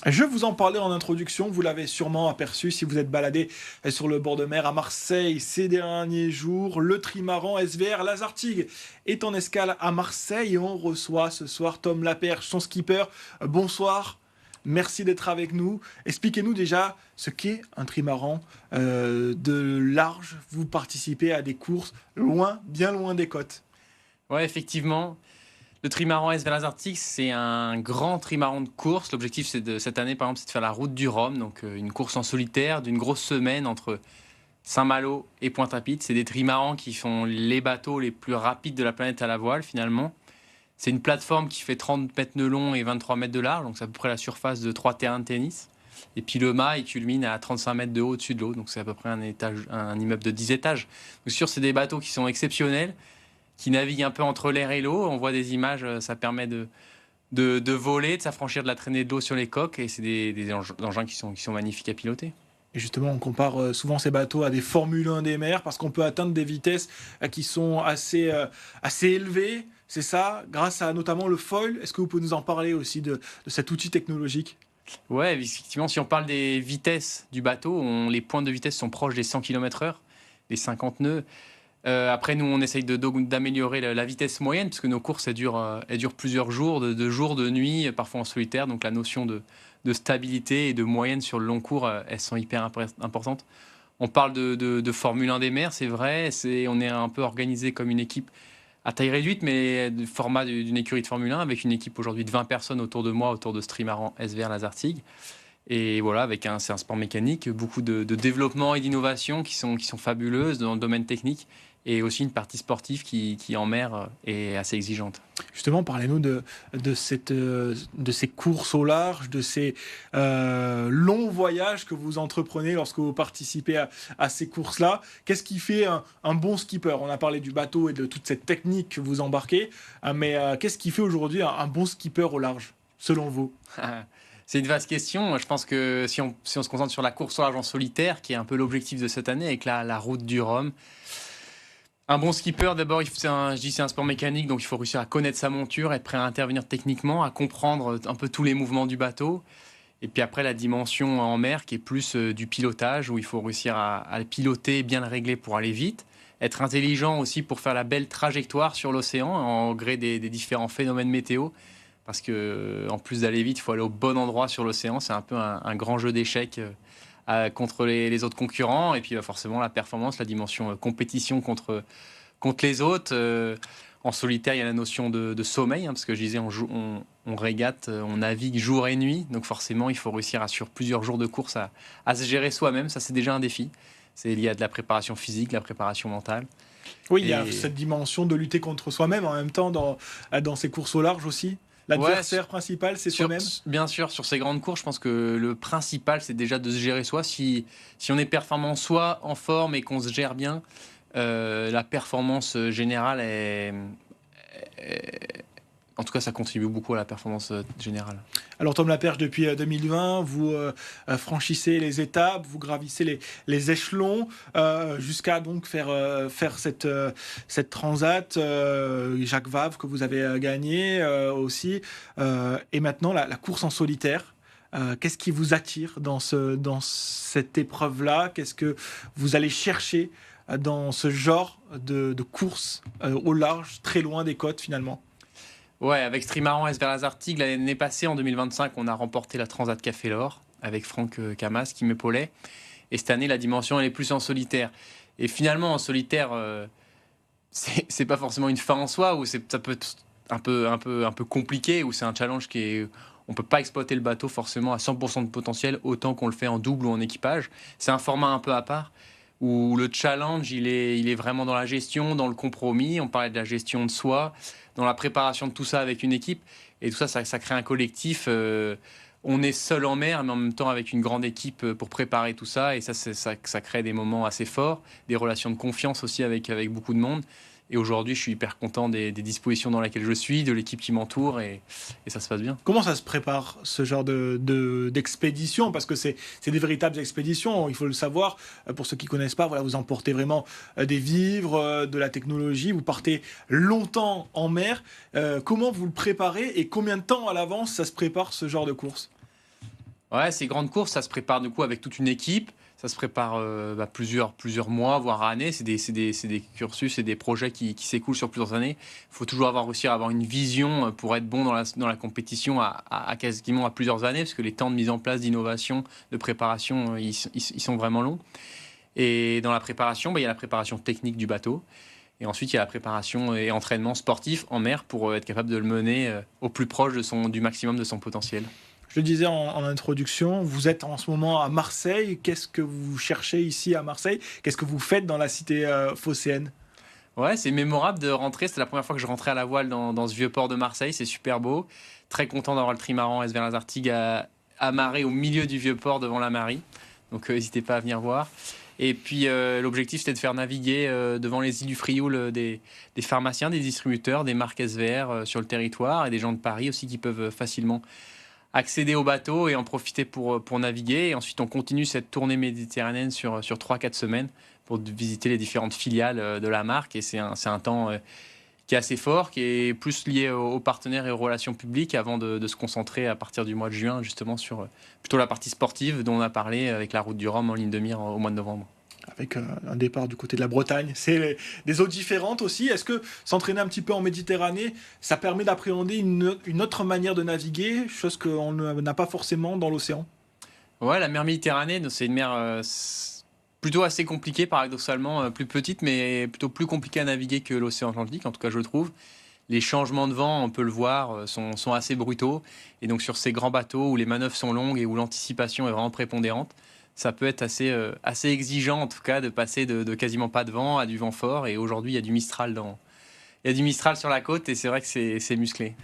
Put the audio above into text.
Je vous en parlais en introduction, vous l'avez sûrement aperçu si vous êtes baladé sur le bord de mer à Marseille ces derniers jours. Le trimaran SVR Lazartigue est en escale à Marseille et on reçoit ce soir Tom Laperche, son skipper. Bonsoir, merci d'être avec nous. Expliquez-nous déjà ce qu'est un trimaran de large. Vous participez à des courses loin, bien loin des côtes. Ouais, effectivement. Le trimaran S vers l'Arctique, c'est un grand trimaran de course. L'objectif, cette année, par exemple, c'est de faire la route du Rhum, donc une course en solitaire d'une grosse semaine entre Saint-Malo et Pointe-à-Pitre. C'est des trimarans qui font les bateaux les plus rapides de la planète à la voile, finalement. C'est une plateforme qui fait 30 mètres de long et 23 mètres de large, donc c'est à peu près la surface de 3 terrains de tennis. Et puis le mât, il culmine à 35 mètres de haut au-dessus de l'eau, donc c'est à peu près un immeuble de 10 étages. Donc sûr, c'est des bateaux qui sont exceptionnels, qui naviguent un peu entre l'air et l'eau. On voit des images, ça permet de voler, de s'affranchir de la traînée de l'eau sur les coques, et c'est des engins qui sont magnifiques à piloter. Et justement, on compare souvent ces bateaux à des Formule 1 des mers parce qu'on peut atteindre des vitesses qui sont assez élevées. C'est ça, grâce à notamment le foil. Est-ce que vous pouvez nous en parler aussi de cet outil technologique? Ouais, effectivement, si on parle des vitesses du bateau, les pointes de vitesse sont proches des 100 km/h, les 50 nœuds. Après, nous, on essaye d'améliorer la vitesse moyenne, parce que nos courses, elles durent plusieurs jours, de jour, de nuit, parfois en solitaire. Donc la notion de stabilité et de moyenne sur le long cours, elles sont hyper importantes. On parle de Formule 1 des mers, c'est vrai. On est un peu organisé comme une équipe à taille réduite, mais du format d'une écurie de Formule 1, avec une équipe aujourd'hui de 20 personnes autour de moi, autour de ce trimaran SVR Lazartigue. Et voilà, c'est un sport mécanique, beaucoup de développement et d'innovation qui sont fabuleuses dans le domaine technique, et aussi une partie sportive qui en mer est assez exigeante. Justement, parlez-nous de ces courses au large, de ces longs voyages que vous entreprenez lorsque vous participez à ces courses-là. Qu'est-ce qui fait un bon skipper? On a parlé du bateau et de toute cette technique que vous embarquez, mais qu'est-ce qui fait aujourd'hui un bon skipper au large, selon vous? C'est une vaste question. Je pense que si on se concentre sur la course au large en solitaire, qui est un peu l'objectif de cette année avec la route du Rhum, un bon skipper, d'abord, je dis c'est un sport mécanique, donc il faut réussir à connaître sa monture, être prêt à intervenir techniquement, à comprendre un peu tous les mouvements du bateau. Et puis après, la dimension en mer qui est plus du pilotage, où il faut réussir à le piloter, bien le régler pour aller vite. Être intelligent aussi pour faire la belle trajectoire sur l'océan, en gré des différents phénomènes météo. Parce que en plus d'aller vite, il faut aller au bon endroit sur l'océan. C'est un peu un grand jeu d'échecs contre les autres concurrents. Et puis forcément, la performance, la dimension compétition contre les autres. En solitaire, il y a la notion de sommeil, hein, parce que je disais, on régate, on navigue jour et nuit. Donc forcément, il faut réussir sur plusieurs jours de course à se gérer soi-même. Ça, c'est déjà un défi. Il y a de la préparation physique, de la préparation mentale. Oui, il y a Et cette dimension de lutter contre soi-même en même temps dans ces courses au large aussi. ouais, L'adversaire principal, c'est soi-même. bien sûr, sur ces grandes courses, je pense que le principal, c'est déjà de se gérer soi. Si on est performant soi, en forme et qu'on se gère bien, la performance générale en tout cas, ça contribue beaucoup à la performance générale. Alors Tom Laperche, depuis 2020, vous franchissez les étapes, vous gravissez les échelons jusqu'à donc faire cette transat. Jacques Vabre que vous avez gagné aussi. Et maintenant la course en solitaire. Qu'est-ce qui vous attire dans cette épreuve-là? Qu'est-ce que vous allez chercher dans ce genre de course au large, très loin des côtes finalement? Ouais, avec Trimaran S vers l'Azartigue, l'année passée, en 2025, on a remporté la Transat Café l'Or avec Franck Camas qui m'épaulait. Et cette année, la dimension, elle est plus en solitaire. Et finalement, en solitaire, c'est pas forcément une fin en soi, ou ça peut être un peu compliqué, ou c'est un challenge on peut pas exploiter le bateau forcément à 100% de potentiel autant qu'on le fait en double ou en équipage. C'est un format un peu à part où le challenge il est vraiment dans la gestion, dans le compromis. On parlait de la gestion de soi, dans la préparation de tout ça avec une équipe, et tout ça, ça crée un collectif. On est seul en mer, mais en même temps avec une grande équipe pour préparer tout ça, et ça crée des moments assez forts, des relations de confiance aussi avec beaucoup de monde. Et aujourd'hui, je suis hyper content des dispositions dans lesquelles je suis, de l'équipe qui m'entoure, et ça se passe bien. Comment ça se prépare, ce genre d'expédition? Parce que c'est des véritables expéditions, il faut le savoir. Pour ceux qui ne connaissent pas, voilà, vous emportez vraiment des vivres, de la technologie, vous partez longtemps en mer. Comment vous le préparez et combien de temps à l'avance ça se prépare, ce genre de course? Ouais, ces grandes courses, ça se prépare du coup avec toute une équipe. Ça se prépare plusieurs mois, voire années. C'est des cursus et des projets qui s'écoulent sur plusieurs années. Il faut toujours réussir à avoir une vision pour être bon dans la compétition à quasiment à plusieurs années, parce que les temps de mise en place, d'innovation, de préparation, ils sont vraiment longs. Et dans la préparation, il y a la préparation technique du bateau. Et ensuite, il y a la préparation et entraînement sportif en mer pour être capable de le mener au plus proche du maximum de son potentiel. Je le disais en introduction, vous êtes en ce moment à Marseille. Qu'est-ce que vous cherchez ici à Marseille? Qu'est-ce que vous faites dans la cité phocéenne? Ouais, c'est mémorable de rentrer. C'était la première fois que je rentrais à la voile dans ce vieux port de Marseille. C'est super beau. Très content d'avoir le trimaran S vers Lazartigue amarré au milieu du vieux port devant la Marie. Donc n'hésitez pas à venir voir. Et puis l'objectif c'était de faire naviguer devant les îles du Frioul des pharmaciens, des distributeurs, des marques SVR sur le territoire et des gens de Paris aussi qui peuvent facilement accéder au bateau et en profiter pour naviguer. Et ensuite, on continue cette tournée méditerranéenne sur 3-4 semaines pour visiter les différentes filiales de la marque. Et c'est un temps qui est assez fort, qui est plus lié aux partenaires et aux relations publiques avant de se concentrer à partir du mois de juin, justement, sur plutôt la partie sportive dont on a parlé avec la route du Rhum en ligne de mire au mois de novembre. Avec un départ du côté de la Bretagne. C'est des eaux différentes aussi. Est-ce que s'entraîner un petit peu en Méditerranée, ça permet d'appréhender une autre manière de naviguer, chose qu'on n'a pas forcément dans l'océan? Ouais, la mer Méditerranée, donc, c'est une mer plutôt assez compliquée, paradoxalement, plus petite, mais plutôt plus compliquée à naviguer que l'océan Atlantique, en tout cas je le trouve. Les changements de vent, on peut le voir, sont assez brutaux. Et donc sur ces grands bateaux où les manœuvres sont longues et où l'anticipation est vraiment prépondérante, ça peut être assez exigeant en tout cas de passer de quasiment pas de vent à du vent fort. Et aujourd'hui, il y a du Mistral sur la côte et c'est vrai que c'est musclé.